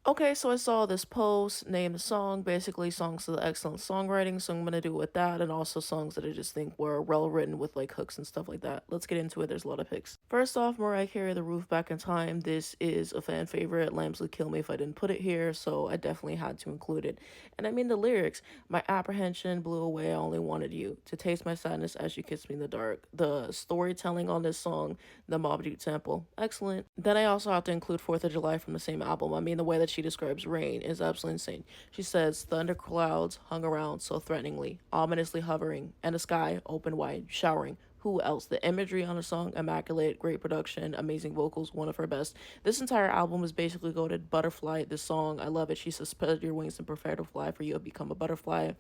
Okay, so I saw this post, name the song, basically songs of the excellent songwriting, so I'm gonna do it with that, and also songs that I just think were well written with like hooks and stuff like that. Let's get into it, there's a lot of picks. First off, Mariah Carey, The Roof Back in Time. This is a fan favorite. Lambs would kill me if I didn't put it here, so I definitely had to include it. And I mean the lyrics, my apprehension blew away, I only wanted you to taste my sadness as you kissed me in the dark. The storytelling on this song, the Mobb Deep sample, excellent. Then I also have to include 4th of July from the same album. I mean, the way that she describes rain is absolutely insane. She says, thunder clouds hung around so threateningly, ominously hovering, and the sky open wide, showering. Who else? The imagery on the song, immaculate, great production, amazing vocals, one of her best. This entire album is basically goated. Butterfly, this song, I love it. She says, spread your wings and prepare to fly, for you have become a butterfly.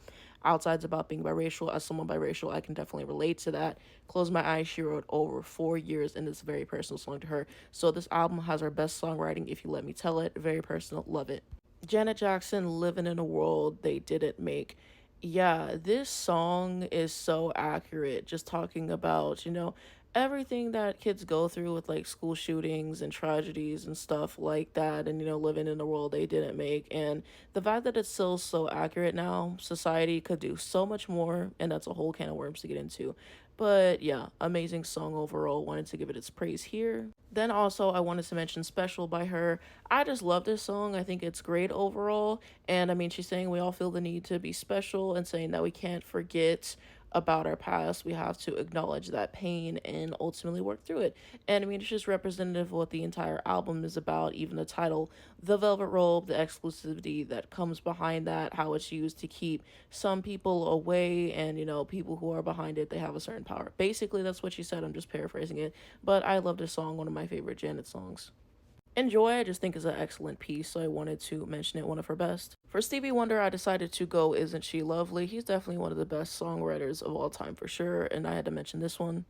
Outside's about being biracial. As someone biracial, I can definitely relate to that. Close My Eyes, she wrote over 4 years, and it's a very personal song to her. So this album has her best songwriting, if you let me tell it. Very personal, love it. Janet Jackson, Living in a World They Didn't Make. Yeah, this song is so accurate. Just talking about, everything that kids go through with like school shootings and tragedies and stuff like that, and, living in a world they didn't make. And the fact that it's still so accurate now, society could do so much more, and that's a whole can of worms to get into. But yeah, amazing song overall. Wanted to give it its praise here. Then also, I wanted to mention Special by her. I just love this song. I think it's great overall. And I mean, she's saying we all feel the need to be special and saying that we can't forget about our past. We have to acknowledge that pain and ultimately work through it. And I mean, it's just representative of what the entire album is about. Even the title, The Velvet Rope, the exclusivity that comes behind that, how it's used to keep some people away, and, people who are behind it, they have a certain power. Basically, that's what she said. I'm just paraphrasing it. But I love this song, one of my favorite Janet songs. Enjoy, I just think is an excellent piece, so I wanted to mention it, one of her best. For Stevie Wonder, I decided to go Isn't She Lovely. He's definitely one of the best songwriters of all time for sure, and I had to mention this one.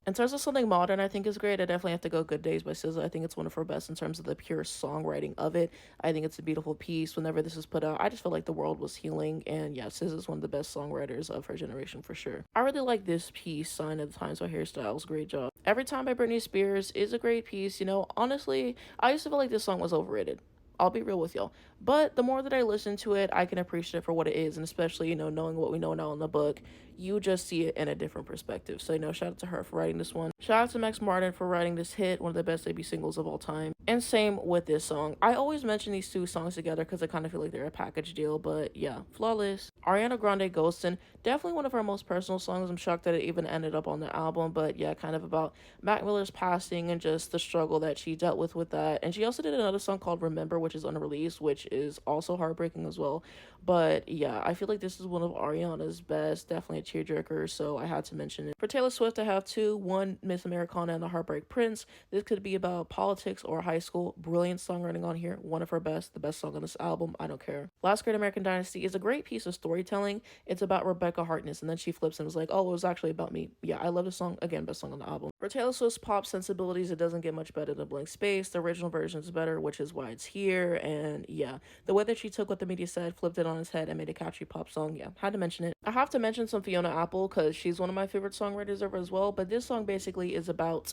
In terms of something modern, I think is great. I definitely have to go Good Days by SZA. I think it's one of her best in terms of the pure songwriting of it. I think it's a beautiful piece. Whenever this is put out, I just feel like the world was healing. And yeah, SZA is one of the best songwriters of her generation for sure. I really like this piece, Sign of the Times by Hairstyles. Great job. Every Time by Britney Spears is a great piece. Honestly, I used to feel like this song was overrated. I'll be real with y'all. But the more that I listen to it, I can appreciate it for what it is. And especially, knowing what we know now in the book, you just see it in a different perspective. So, shout out to her for writing this one. Shout out to Max Martin for writing this hit, one of the best debut singles of all time. And same with this song. I always mention these two songs together because I kind of feel like they're a package deal. But yeah, flawless. Ariana Grande, Ghostin', definitely one of her most personal songs. I'm shocked that it even ended up on the album. But yeah, kind of about Mac Miller's passing and just the struggle that she dealt with that. And she also did another song called Remember, which is unreleased, which is also heartbreaking as well. But yeah, I feel like this is one of Ariana's best, definitely a tearjerker, so I had to mention it. For Taylor Swift, I have two. One, Miss Americana and the Heartbreak Prince. This could be about politics or high school. Brilliant songwriting on here. One of her best, the best song on this album. I don't care. Last Great American Dynasty is a great piece of storytelling. It's about Rebecca Harkness, and then she flips and was like, oh, it was actually about me. Yeah, I love this song. Again, best song on the album. For Taylor Swift's pop sensibilities, it doesn't get much better than Blank Space. The original version is better, which is why it's here. And yeah, the way that she took what the media said, flipped it on its head, and made a catchy pop song. Yeah, had to mention it. I have to mention some Fionaapple because she's one of my favorite songwriters ever as well. But this song basically is about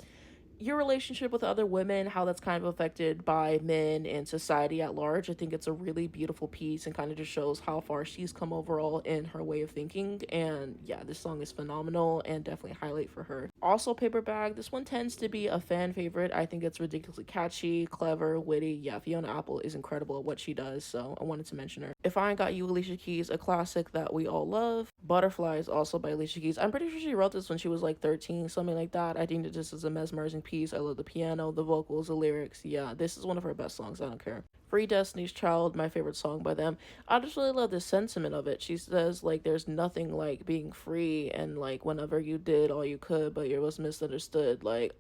your relationship with other women, how that's kind of affected by men and society at large. I think it's a really beautiful piece and kind of just shows how far she's come overall in her way of thinking. And yeah, this song is phenomenal and definitely a highlight for her. Also, Paper Bag. This one tends to be a fan favorite. I think it's ridiculously catchy, clever, witty. Yeah, Fionaapple is incredible at what she does, so I wanted to mention her. If I Ain't Got You, Alicia Keys, a classic that we all love. Butterflies, also by Alicia Keys. I'm pretty sure she wrote this when she was like 13, something like that. I think that this is a mesmerizing piece. I love the piano, the vocals, the lyrics. Yeah, this is one of her best songs. I don't care. Free Destiny's Child, my favorite song by them. I just really love the sentiment of it. She says, like, there's nothing like being free, and like whenever you did all you could, but you was misunderstood. Like,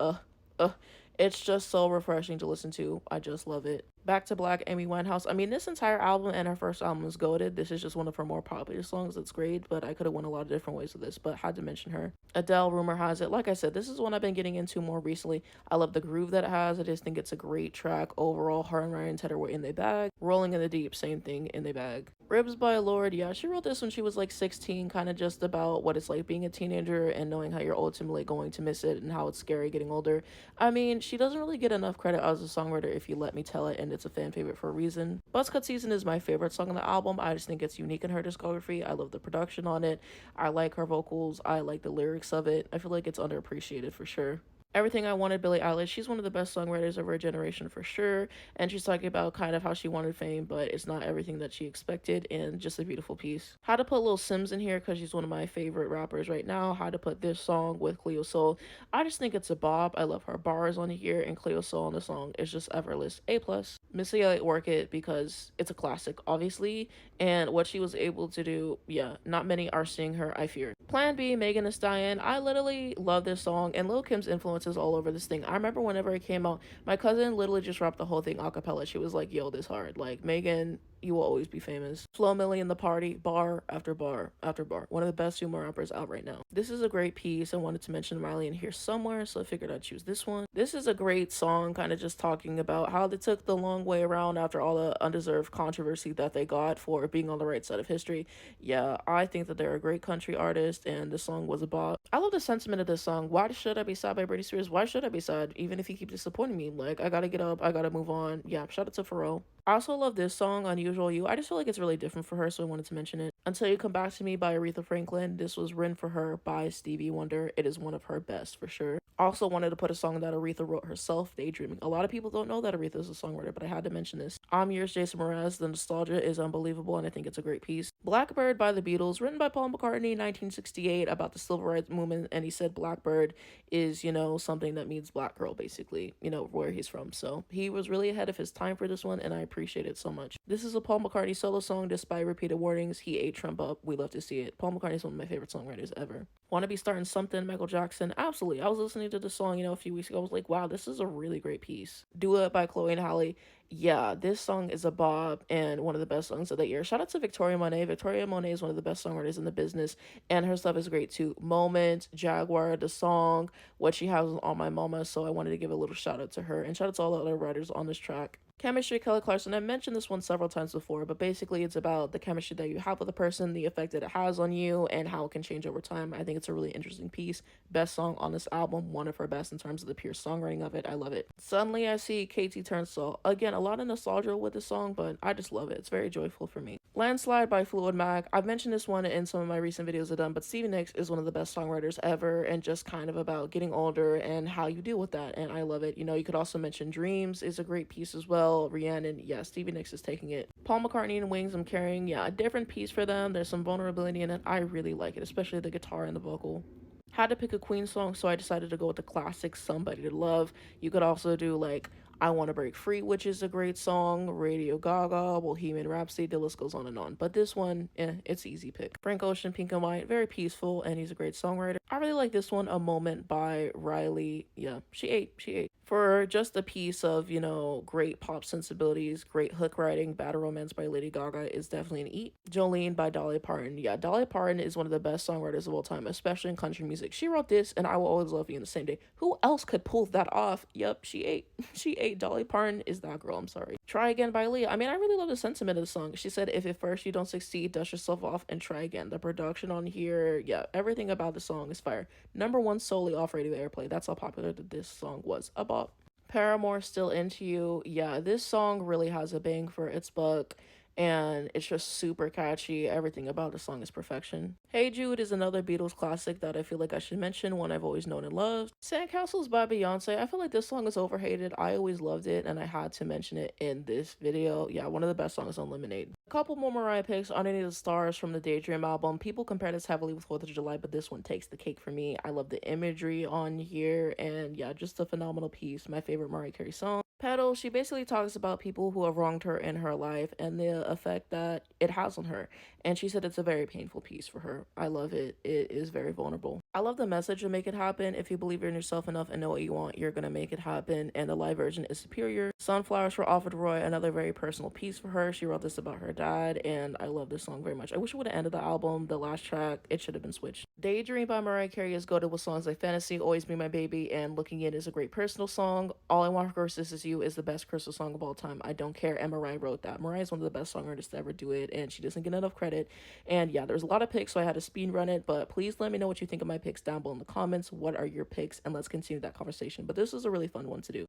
it's just so refreshing to listen to. I just love it. Back to Black, Amywinehouse. I mean, this entire album and her first album is goated. This is just one of her more popular songs. It's great, but I could have went a lot of different ways with this, but had to mention her. Adele, Rumor Has It. Like I said, this is one I've been getting into more recently. I love the groove that it has. I just think it's a great track overall. Her and Ryan Tedder were in their bag. Rolling in the Deep, same thing, in their bag. Ribs by Lorde. Yeah, she wrote this when she was like 16, kind of just about what it's like being a teenager and knowing how you're ultimately going to miss it and how it's scary getting older. I mean, she doesn't really get enough credit as a songwriter, if you let me tell it, and it's a fan favorite for a reason. Buzzcut Season is my favorite song on the album. I just think it's unique in her discography. I love the production on it. I like her vocals. I like the lyrics of it. I feel like it's underappreciated for sure. Everything I Wanted, Billieeilish. She's one of the best songwriters of her generation for sure. And she's talking about kind of how she wanted fame, but it's not everything that she expected, and just a beautiful piece. How to put littlesimz in here because she's one of my favorite rappers right now. How to put this song with chloexhalle. I just think it's a bop. I love her bars on here, and chloexhalle on the song is just effortless. A plus. Missyelliott, Work It, because it's a classic, obviously. And what she was able to do, yeah, not many are seeing her, I fear. Plan B, Megantheestallion. I literally love this song, and Lil Kim's influence all over this thing. I remember whenever it came out, my cousin literally just rapped the whole thing a cappella. She was like, yo, this hard. Like, Megan, you will always be famous. Flomilli in the Party, bar after bar after bar. One of the best female rappers out right now. This is a great piece. I wanted to mention Miley in here somewhere, so I figured I'd choose this one. This is a great song, kind of just talking about how they took the long way around after all the undeserved controversy that they got for being on the right side of history. Yeah, I think that they're a great country artist, and this song was a bop. I love the sentiment of this song. Why should I be sad by Britney Spears? Why should I be sad? Even if he keeps disappointing me, like, I gotta get up, I gotta move on. Yeah, shout out to Pharrell. I also love this song, Unusual You. I just feel like it's really different for her, so I wanted to mention it. Until You Come Back to Me by arethafranklin. This was written for her by Stevie Wonder. It is one of her best for sure. Also wanted to put a song that Aretha wrote herself, Daydreaming. A lot of people don't know that Aretha is a songwriter, but I had to mention this. I'm Yours, Jason Mraz. The nostalgia is unbelievable, and I think it's a great piece. Blackbird by the Beatles, written by Paul McCartney, 1968, about the civil rights movement, and he said Blackbird is, you know, something that means black girl, basically, you know, where he's from. So he was really ahead of his time for this one, and I appreciate it so much. This is a Paul McCartney solo song. Despite repeated warnings, he ate Trump up. We love to see it. Paul McCartney is one of my favorite songwriters ever. Want to Be Starting Something, Michael Jackson. Absolutely. I was listening to this song, you know, a few weeks ago. I was like, wow, this is a really great piece. Do It by chloexhalle. Yeah, this song is a bop and one of the best songs of the year. Shout out to Victoria Monet. Victoria Monet is one of the best songwriters in the business, and her stuff is great too. Moment, Jaguar, the song, what she has on My Mama. So I wanted to give a little shout out to her, and shout out to all the other writers on this track. Chemistry, Kelly Clarkson. I mentioned this one several times before, but basically it's about the chemistry that you have with a person, the effect that it has on you, and how it can change over time. I think it's a really interesting piece. Best song on this album, one of her best in terms of the pure songwriting of it. I love it. Suddenly I See, KT Turnstile. Again, a lot of nostalgia with this song, but I just love it. It's very joyful for me. Landslide by fleetwoodmac. I've mentioned this one in some of my recent videos I've done, but Stevie Nicks is one of the best songwriters ever, and just kind of about getting older and how you deal with that, and I love it. You know, you could also mention Dreams is a great piece as well. Rhiannon, yeah, Stevie Nicks is taking it. Paul McCartney and Wings, I'm Carrying, yeah, a different piece for them. There's some vulnerability in it. I really like it, especially the guitar and the vocal. Had to pick a Queen song, so I decided to go with the classic Somebody to Love. You could also do like I Want to Break Free, which is a great song, Radio Gaga, Bohemian Rhapsody, the list goes on and on. But this one, it's easy pick. Frank Ocean, Pink and White, very peaceful, and he's a great songwriter. I really like this one, A Moment by Riley. Yeah, she ate. For just a piece of, you know, great pop sensibilities, great hook writing, Bad Romance by Lady Gaga is definitely an eat. Jolene by Dolly Parton. Yeah, Dolly Parton is one of the best songwriters of all time, especially in country music. She wrote this and I Will Always Love You in the Same Day. Who else could pull that off? Yep, she ate. She ate. Dolly Parton is that girl, I'm sorry. Try Again by Leah. I mean, I really love the sentiment of the song. She said, if at first you don't succeed, dust yourself off and try again. The production on here, yeah, everything about the song is fire. #1 solely off radio airplay. That's how popular this song was. A bop. Paramore, Still Into You. Yeah, this song really has a bang for its buck, and it's just super catchy. Everything about the song is perfection. Hey Jude is another Beatles classic that I feel like I should mention, one I've always known and loved. Sandcastles by Beyonce. I feel like this song is overhated. I always loved it, and I had to mention it in this video. Yeah, one of the best songs on Lemonade. A couple more Mariah picks. Underneath the Stars from the Daydream album. People compare this heavily with 4th of July, but this one takes the cake for me. I love the imagery on here, and yeah, just a phenomenal piece. My favorite Mariah Carey song. Petal, she basically talks about people who have wronged her in her life and the effect that it has on her. And she said it's a very painful piece for her. I love it. It is very vulnerable. I love the message of Make It Happen. If you believe in yourself enough and know what you want, you're going to make it happen. And the live version is superior. Sunflowers for Alfred Roy, another very personal piece for her. She wrote this about her dad, and I love this song very much. I wish it would have ended the album. The last track, it should have been switched. Daydream by Mariah Carey is goated with songs like Fantasy, Always Be My Baby, and Looking In is a great personal song. All I Want for Christmas Is You is the best Christmas song of all time. I don't care. And Mariah wrote that. Mariah is one of the best songwriters to ever do it, and she doesn't get enough credit. And yeah, there's a lot of picks, so I had to speed run it, but please let me know what you think of my picks down below in the comments. What are your picks? And let's continue that conversation. But this is a really fun one to do.